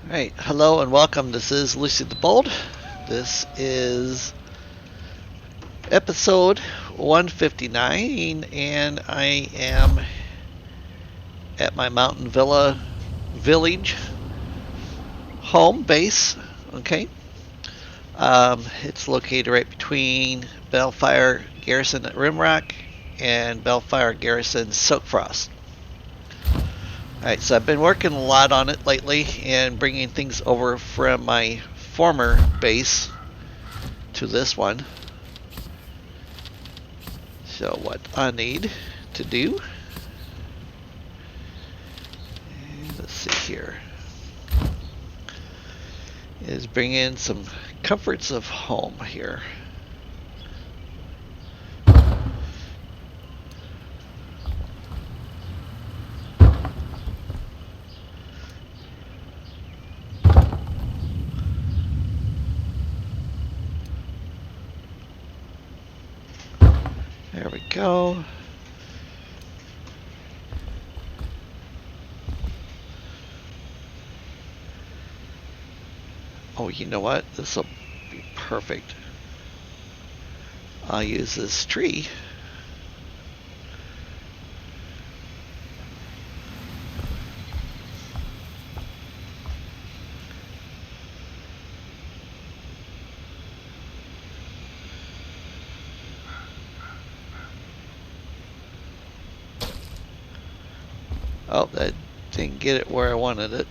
Alright, hello and welcome. This is Lucy the Bold. This is episode 159, and I am at my Mountain Villa village home base. Okay, it's located right between Bellfire Garrison at Rimrock and Bellfire Garrison Soakfrost. Alright, so I've been working a lot on it lately and bringing things over from my former base to this one. So what I need to do, let's see here, is bring in some comforts of home here. There we go. Oh, you know what? This will be perfect. I'll use this tree. Oh, that didn't get it where I wanted it.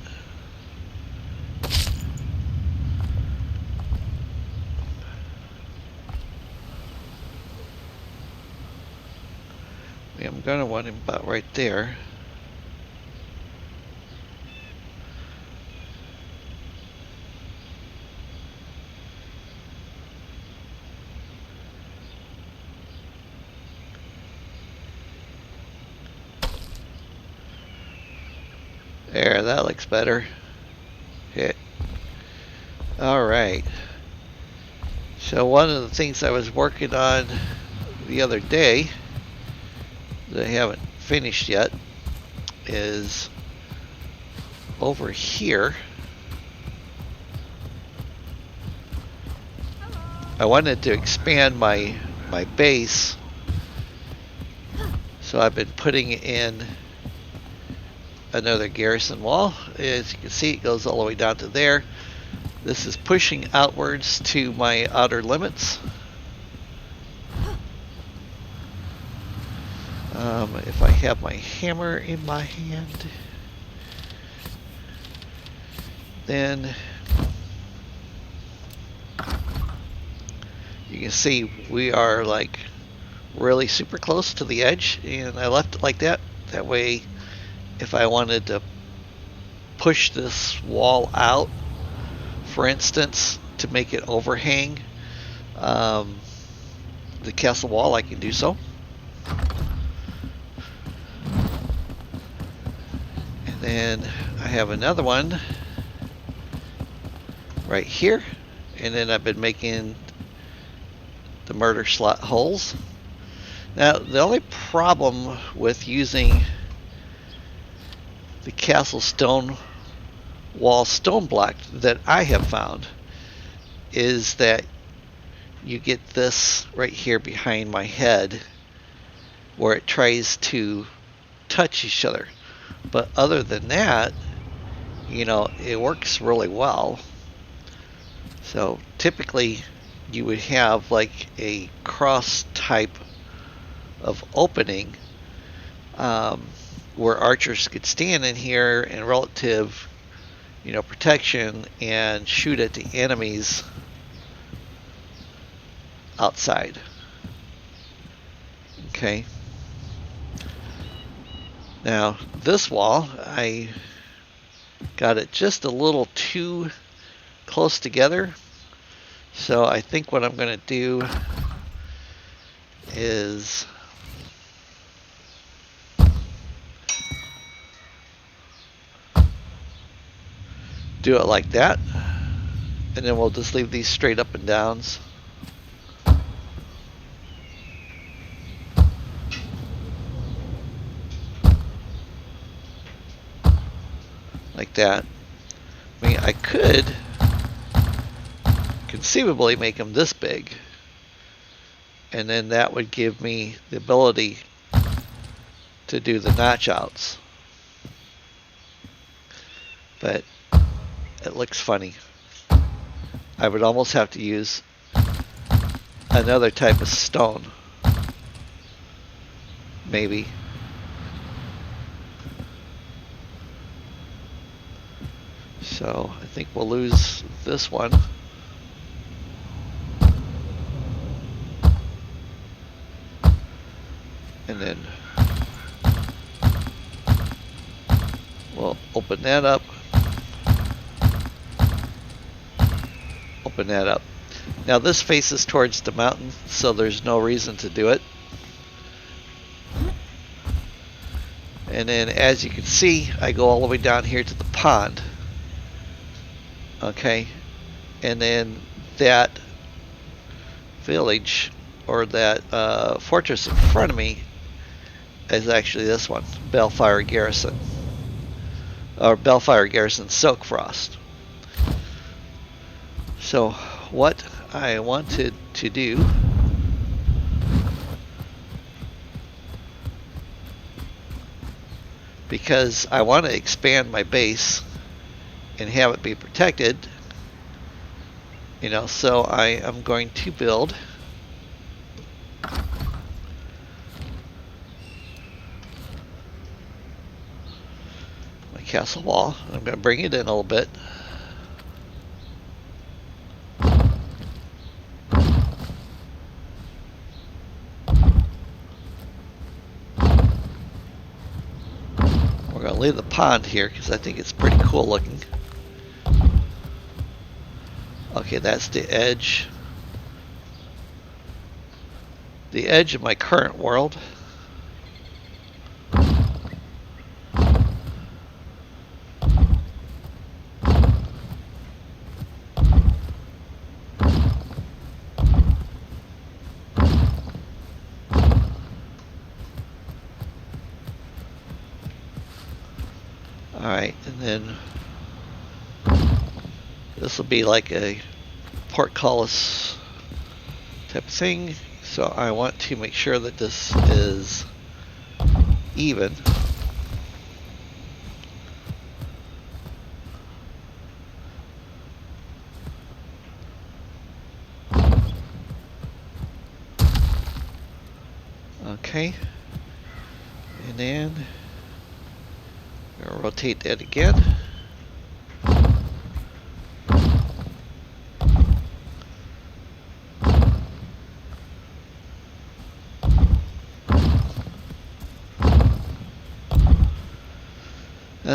I'm going to want him about right there. There, that looks better. Hit. Alright. So one of the things I was working on the other day that I haven't finished yet is over here. I wanted to expand my base, so I've been putting in another garrison wall. As you can see, it goes all the way down to there. This is pushing outwards to my outer limits. If I have my hammer in my hand, then you can see we are like really super close to the edge, and I left it like that. That way, if I wanted to push this wall out, for instance, to make it overhang the castle wall, I can do so. And then I have another one right here, and then I've been making the murder slot holes. Now, the only problem with using the castle stone wall stone block that I have found is that you get this right here behind my head where it tries to touch each other. But other than that, you know, it works really well. So typically you would have like a cross type of opening where archers could stand in here in relative, you know, protection and shoot at the enemies outside. Okay. Now this wall, I got it just a little too close together. So I think what I'm going to do is do it like that, and then we'll just leave these straight up and downs. Like that. I mean, I could conceivably make them this big, and then that would give me the ability to do the notch outs. But it looks funny. I would almost have to use another type of stone, maybe. So I think we'll lose this one. And then we'll open that up. Open that up. Now this faces towards the mountain, so there's no reason to do it. And then as you can see, I go all the way down here to the pond. Okay, and then that village, or that fortress in front of me, is actually this one, Bellfire Garrison, or Bellfire Garrison Silk Frost. So what I wanted to do because I want to expand my base and have it be protected, you know, so I am going to build my castle wall. I'm going to bring it in a little bit. We're going to leave the pond here because I think it's pretty cool looking. Okay, that's the edge. The edge of my current world. Alright, and then this will be like a portcullis type of thing. So I want to make sure that this is even. Okay, and then I'll rotate that again.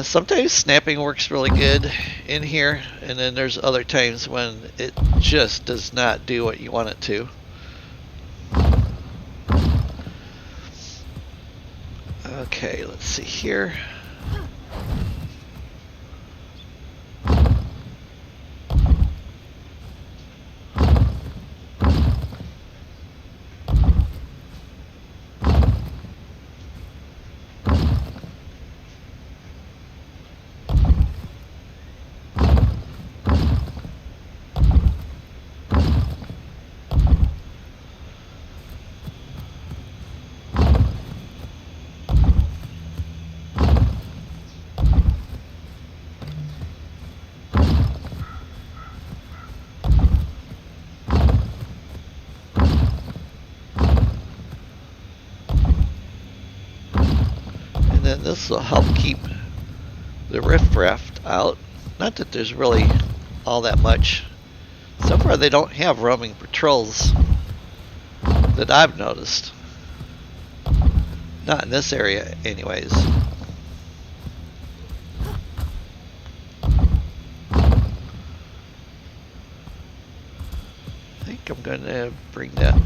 Sometimes snapping works really good in here, and then there's other times when it just does not do what you want it to. Okay, let's see here. And this will help keep the riffraff out. Not that there's really all that much. So far they don't have roaming patrols that I've noticed. Not in this area anyways. I think I'm going to bring that up.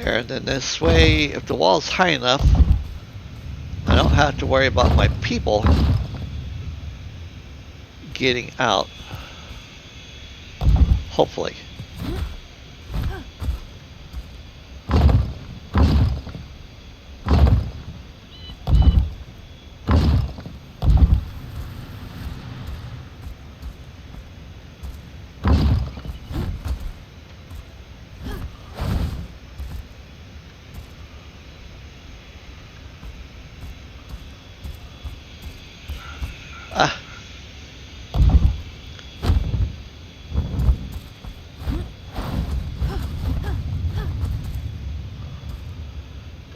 There, and then this way, if the wall's high enough, I don't have to worry about my people getting out. Hopefully. Ah.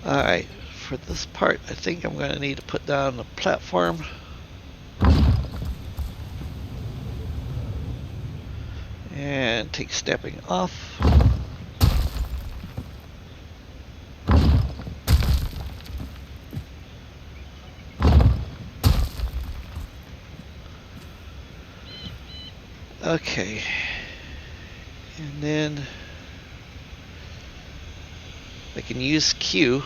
Alright, for this part, I think I'm going to need to put down the platform. And take stepping off. Okay. And then I can use Q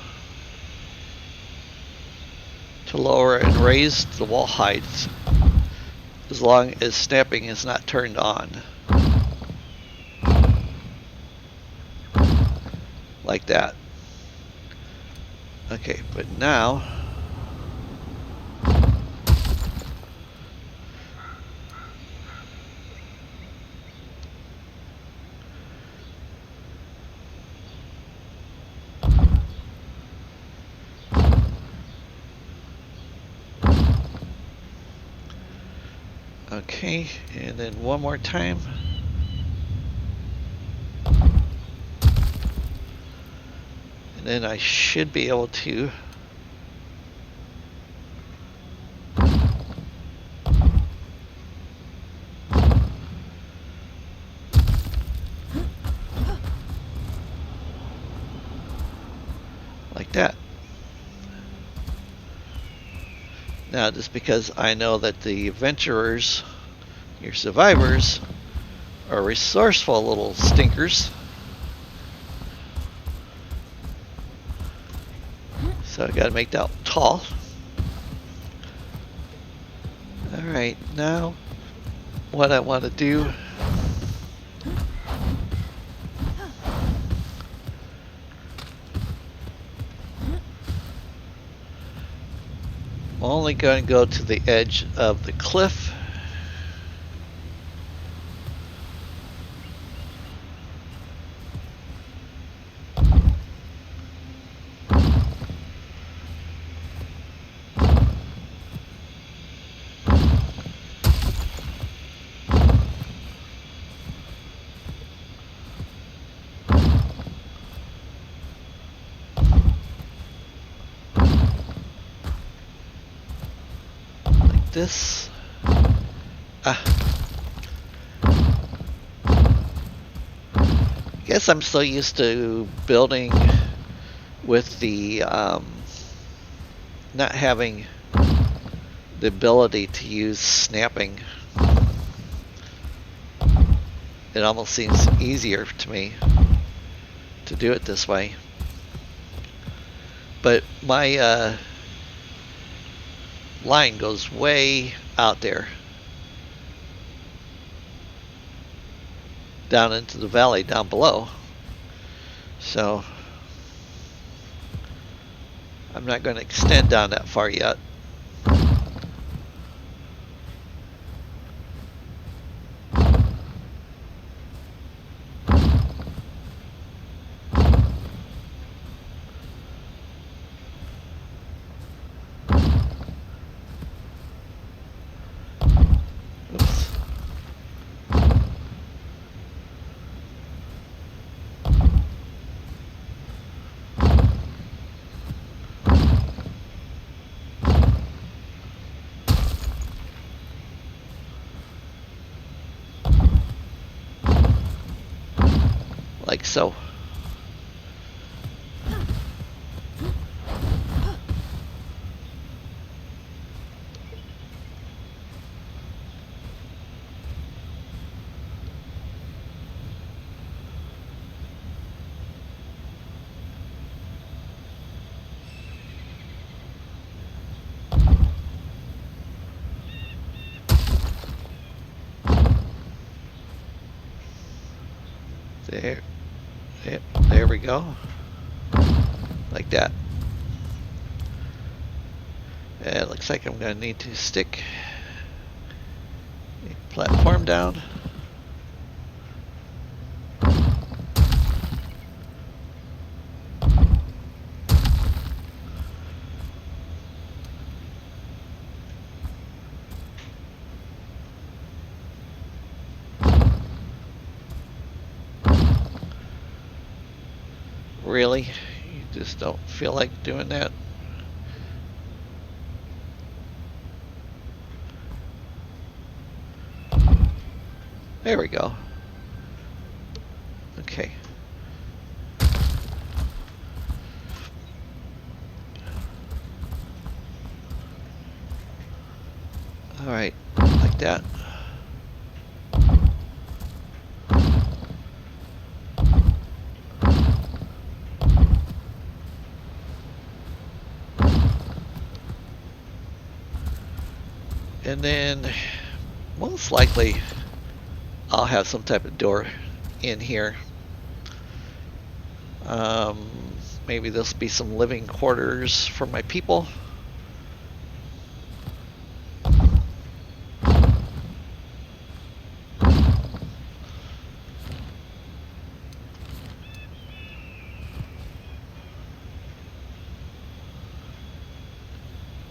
to lower and raise the wall height as long as snapping is not turned on. Like that. Okay, but now okay, and then one more time. And then I should be able to like that. Now, just because I know that the adventurers, your survivors, are resourceful little stinkers, so I gotta make that tall. Alright, now what I want to do I'm only going to go to the edge of the cliff. This guess I'm so used to building with the not having the ability to use snapping. It almost seems easier to me to do it this way, but my line goes way out there, down into the valley down below, so I'm not going to extend down that far yet. Like so. There, yep, there we go. Like that. And it looks like I'm going to need to stick a platform down. Really? You just don't feel like doing that? There we go. Okay. Alright, like that. And then, most likely, I'll have some type of door in here. Maybe this will be some living quarters for my people.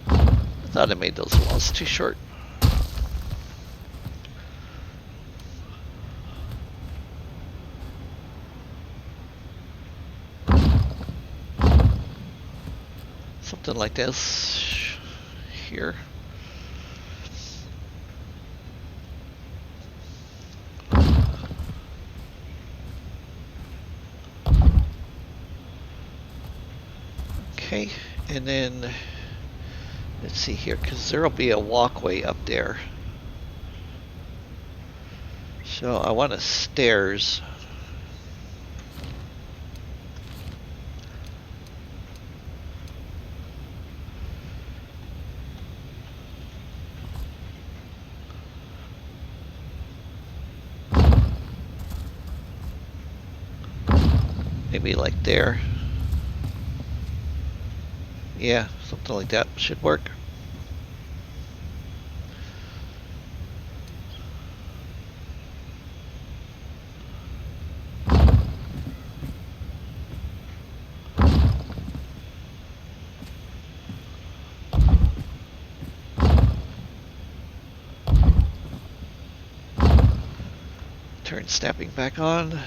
I thought I made those walls too short. Something like this here. Okay, and then let's see here, because there'll be a walkway up there. So I want a stairs. Maybe like there. Yeah, something like that should work. Turn snapping back on.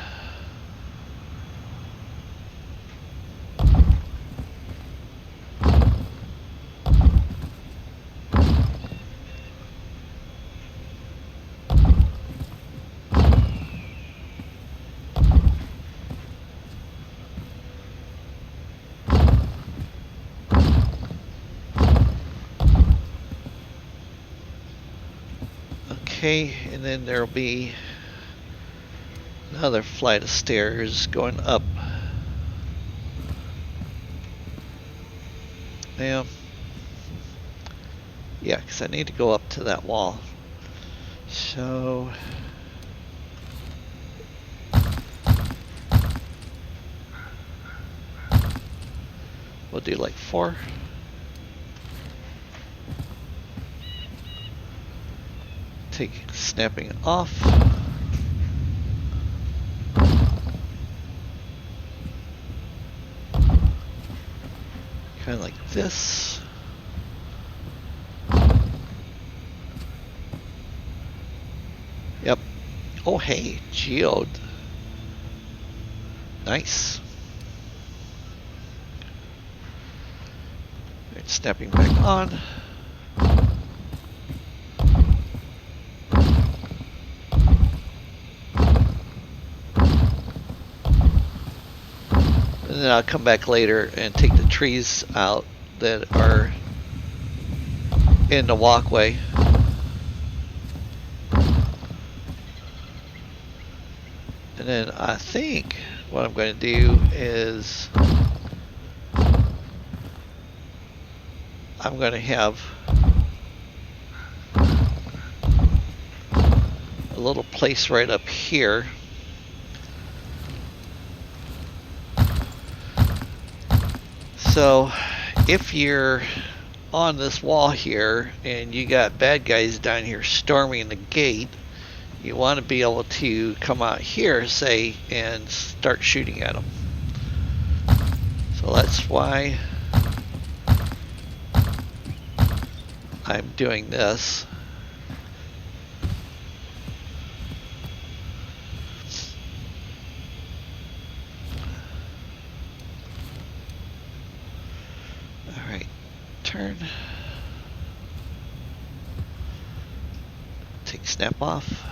Okay, and then there'll be another flight of stairs going up. Now, yeah, because I need to go up to that wall. So, we'll do like 4. Take snapping it off. Kind of like this. Yep. Oh, hey, geode. Nice. Right, snapping back on. And then I'll come back later and take the trees out that are in the walkway. And then I think what I'm going to do is I'm going to have a little place right up here So if you're on this wall here and you got bad guys down here storming the gate, you want to be able to come out here, say, and start shooting at them. So that's why I'm doing this. Alright, turn. Take snap off.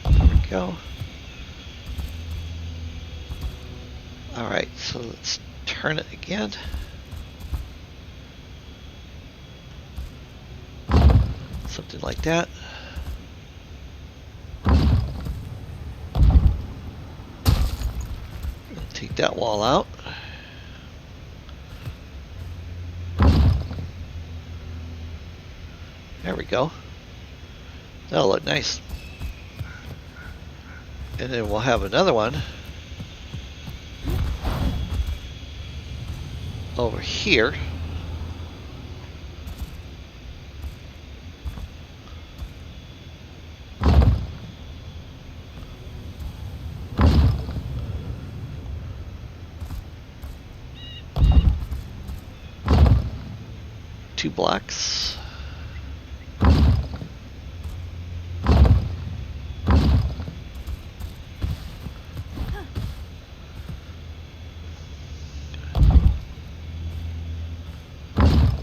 There we go. Alright, so let's turn it again. Something like that. Take that wall out. There we go. That'll look nice. And then we'll have another one over here. Two blocks.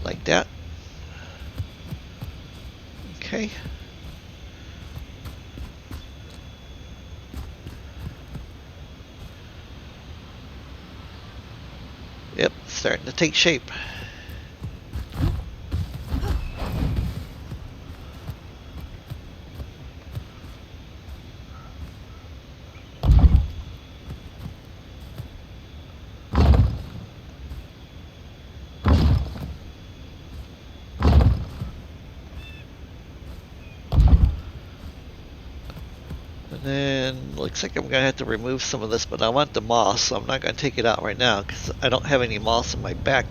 Like that. Okay. Yep, starting to take shape. And then looks like I'm gonna have to remove some of this, but I want the moss, so I'm not gonna take it out right now because I don't have any moss in my backpack.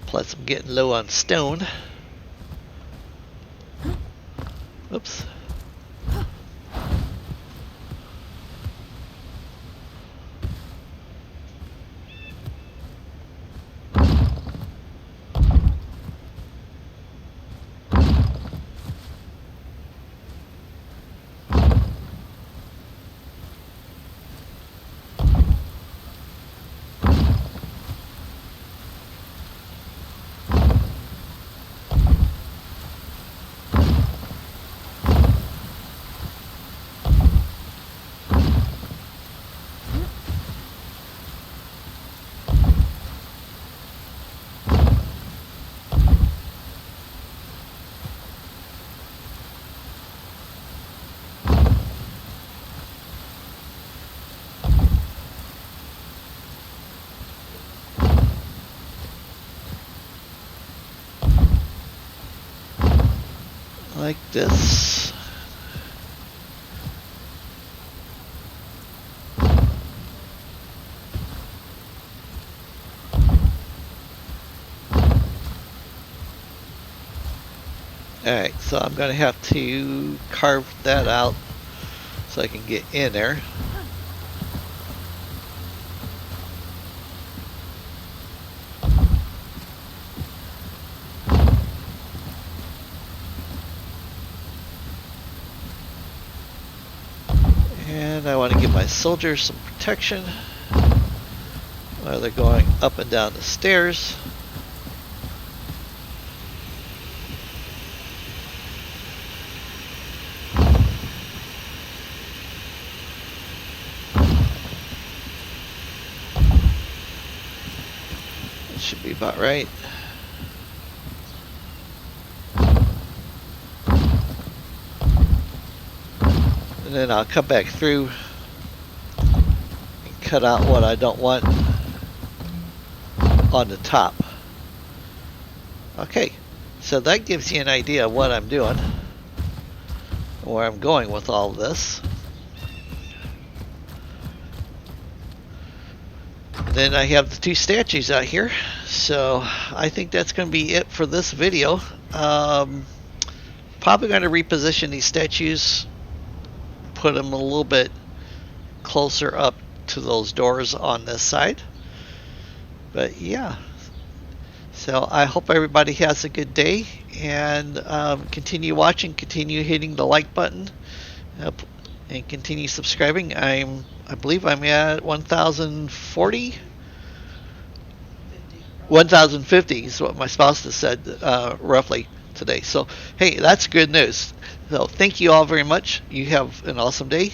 Plus I'm getting low on stone. Oops. Like this. Alright, so I'm going to have to carve that out so I can get in there. And I want to give my soldiers some protection while they're going up and down the stairs. That should be about right. And then I'll come back through and cut out what I don't want on the top. Okay, so that gives you an idea of what I'm doing, where I'm going with all of this. Then I have the two statues out here, so I think that's going to be it for this video. Probably going to reposition these statues, put them a little bit closer up to those doors on this side. But yeah, so I hope everybody has a good day, and continue watching, continue hitting the like button, and continue subscribing. I believe I'm at 1,040. 1,050 is what my spouse has said roughly today. So, hey, that's good news. So, thank you all very much. You have an awesome day.